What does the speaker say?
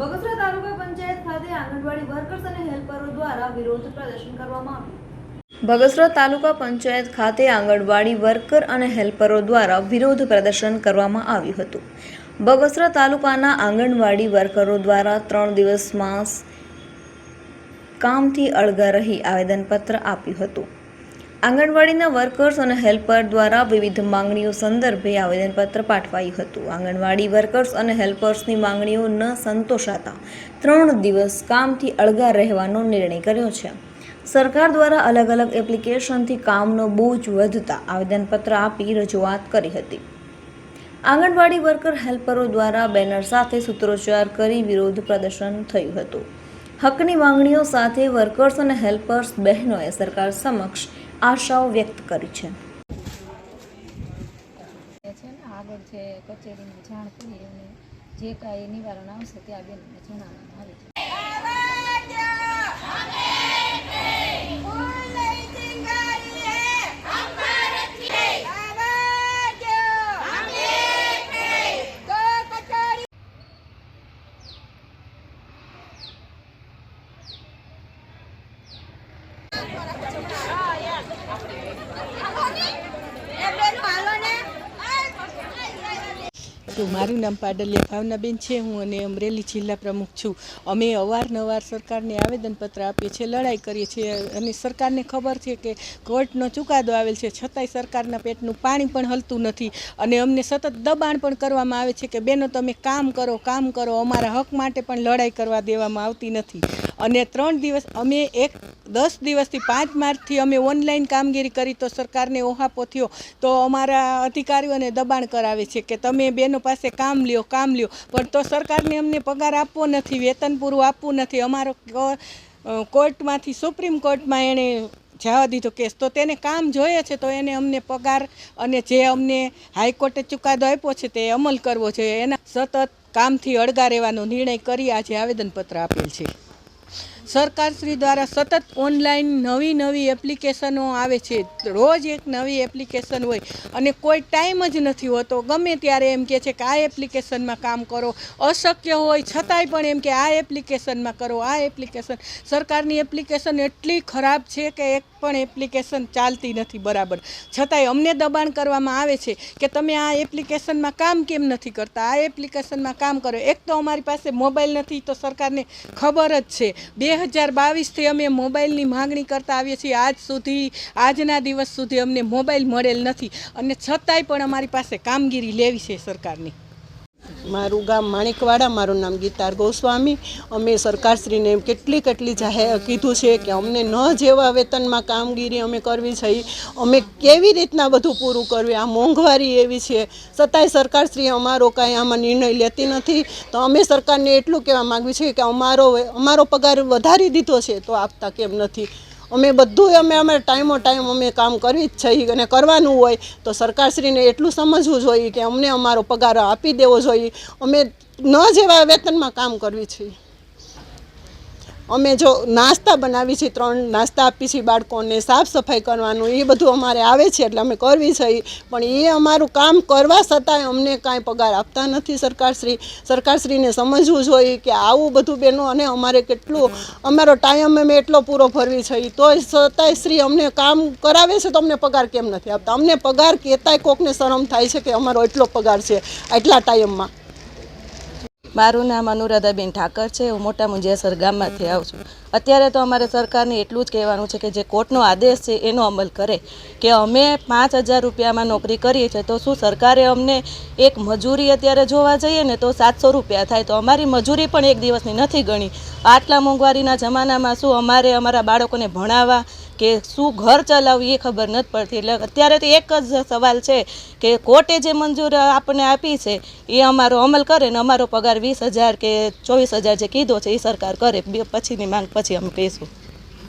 બગસરા તાલુકા પંચાયત ખાતે આંગણવાડી વર્કર્સ અને હેલ્પરો દ્વારા વિરોધ પ્રદર્શન કરવામાં આવ્યું। બગસરા તાલુકા પંચાયત ખાતે આંગણવાડી વર્કર અને હેલ્પરો દ્વારા વિરોધ પ્રદર્શન કરવામાં આવ્યું હતું। બગસરા તાલુકાના આંગણવાડી વર્કરો દ્વારા 3 દિવસમાં કામથી અળગા રહી આવેદનપત્ર આપ્યું હતું। આંગણવાડીના વર્કર્સ અને હેલ્પર દ્વારા વિવિધ માંગણીઓ સંદર્ભે આવેદનપત્ર પાઠવાયું હતું। આંગણવાડી વર્કર્સ અને હેલ્પર્સની માંગણીઓ ન સંતોષાતા 3 દિવસ કામથી અળગા રહેવાનો નિર્ણય કર્યો છે। સરકાર દ્વારા અલગ અલગ એપ્લિકેશનથી કામનો બોજ વધતા આવેદનપત્ર આપી રજૂઆત કરી હતી। આંગણવાડી વર્કર હેલ્પરો દ્વારા બેનર સાથે સૂત્રોચ્ચાર કરી વિરોધ પ્રદર્શન થયું હતું। હકની માંગણીઓ સાથે વર્કર્સ અને હેલ્પર્સ બહેનોએ સરકાર સમક્ષ આશાઓ વ્યક્ત કરી છે। આગળ છે કચેરીની જાણ કરી અને જે કાંઈ નિવારણ આવશે ત્યાં બેનને જણાવવામાં આવે છે। મારું નામ પાડલિયા ભાવનાબેન છે। હું અને અમરેલી જિલ્લા પ્રમુખ છું। અમે અવારનવાર સરકારને આવેદનપત્ર આપીએ છીએ, લડાઈ કરીએ છીએ અને સરકારને ખબર છે કે કોર્ટનો ચુકાદો આવેલ છે, છતાંય સરકારના પેટનું પાણી પણ હલતું નથી અને અમને સતત દબાણ પણ કરવામાં આવે છે કે બેનો તમે કામ કરો, અમારા હક માટે પણ લડાઈ કરવા દેવામાં આવતી નથી। અને 3 દિવસ અમે 10 દિવસથી 5 માર્ચથી અમે ઓનલાઈન કામગીરી કરી તો સરકારને ઓહાપો થયો તો અમારા અધિકારીઓને દબાણ કરાવે છે કે તમે બેનો પાસે કામ લ્યો, પણ તો સરકારને અમને પગાર આપવો નથી, વેતન પૂરું આપવું નથી। અમારો કોર્ટમાંથી સુપ્રીમ કોર્ટમાં એણે જવા દીધો કેસ, તો તેને કામ જોઈએ છે તો એને અમને પગાર અને જે અમને હાઈકોર્ટે ચુકાદો આપ્યો છે તે અમલ કરવો જોઈએ। એના સતત કામથી અળગા રહેવાનો નિર્ણય કરી આજે આવેદનપત્ર આપેલ છે। સરકારશ્રી દ્વારા સતત ઓનલાઈન નવી એપ્લિકેશનો આવે છે, રોજ એક નવી એપ્લિકેશન હોય અને કોઈ ટાઈમ જ નથી હોતો। ગમે ત્યારે એમ કહે છે કે આ એપ્લિકેશનમાં કામ કરો, અશક્ય હોય છતાંય પણ એમ કે આ એપ્લિકેશનમાં કરો, આ એપ્લિકેશન। સરકારની એપ્લિકેશન એટલી ખરાબ છે કે એક પણ એપ્લિકેશન ચાલતી નથી બરાબર, છતાંય અમને દબાણ કરવામાં આવે છે કે તમે આ એપ્લિકેશનમાં કામ કેમ નથી કરતા, આ એપ્લિકેશનમાં કામ કરો। એક તો અમારી પાસે મોબાઈલ નથી તો સરકારને ખબર જ છે। 2022થી અમે મોબાઈલની માંગણી કરતા આવીએ છીએ, આજના દિવસ સુધી અમને મોબાઈલ મળેલ નથી અને છતાંય પણ અમારી પાસે કામગીરી લેવી છે સરકારની। મારું ગામ માણેકવાડા, મારું નામ ગીતાર ગોસ્વામી। અમે સરકારશ્રીને કેટલી જાહેર કીધું છે કે અમને ન જેવા વેતનમાં કામગીરી અમે કરવી છે, અમે કેવી રીતના બધું પૂરું કરવી, આ મોંઘવારી એવી છે છતાંય સરકારશ્રી અમારો કાંઈ આમાં નિર્ણય લેતી નથી। તો અમે સરકારને એટલું કહેવા માગવી છે કે અમારો પગાર વધારી દીધો છે તો આપતા કેમ નથી। અમે બધું અમે ટાઈમ અમે કામ કરવી જ છે અને કરવાનું હોય તો સરકારશ્રીને એટલું સમજવું જોઈએ કે અમને અમારો પગાર આપી દેવો જોઈએ। અમે ન જેવા વેતનમાં કામ કરવી છે। અમે જો નાસ્તા બનાવી છીએ, 3 નાસ્તા આપી છીએ બાળકોને, સાફ સફાઈ કરવાનું એ બધું અમારે આવે છે એટલે અમે કરવી છે, પણ એ અમારું કામ કરવા છતાંય અમને કાંઈ પગાર આપતા નથી સરકારશ્રીને સમજવું જોઈએ કે આવું બધું બેનો અને અમારે અમારો ટાઈમ અમે એટલો પૂરો ભરવી છે તો છતાંય શ્રી અમને કામ કરાવે છે તો અમને પગાર કેમ નથી આપતા। અમને પગાર કહેતાંય કોકને શરમ થાય છે કે અમારો એટલો પગાર છે આટલા ટાઈમમાં। મારું નામ અનુરાધાબેન ઠાકર છે। હું મોટા મુંજિયાસર ગામમાંથી આવું છું। અત્યારે તો અમારે સરકારને એટલું જ કહેવાનું છે કે જે કોર્ટનો આદેશ છે એનો અમલ કરે કે અમે 5000 રૂપિયામાં નોકરી કરીએ છીએ તો શું સરકારે અમને એક મજૂરી અત્યારે જોવા જઈએ ને તો 700 રૂપિયા થાય, તો અમારી મજૂરી પણ એક દિવસની નથી ગણી। આટલા મોંઘવારીના જમાનામાં શું અમારે અમારા બાળકોને ભણાવવા કે શું ઘર ચલાવવું એ ખબર નથી પડતી। એટલે અત્યારે તો એક જ સવાલ છે કે કોર્ટે જે મંજૂર આપણને આપી છે એ અમારો અમલ કરે ને અમારો પગાર 20000 કે 24000 જે કીધો છે એ સરકાર કરે, પછીની માંગ પછી અમે કહીશું।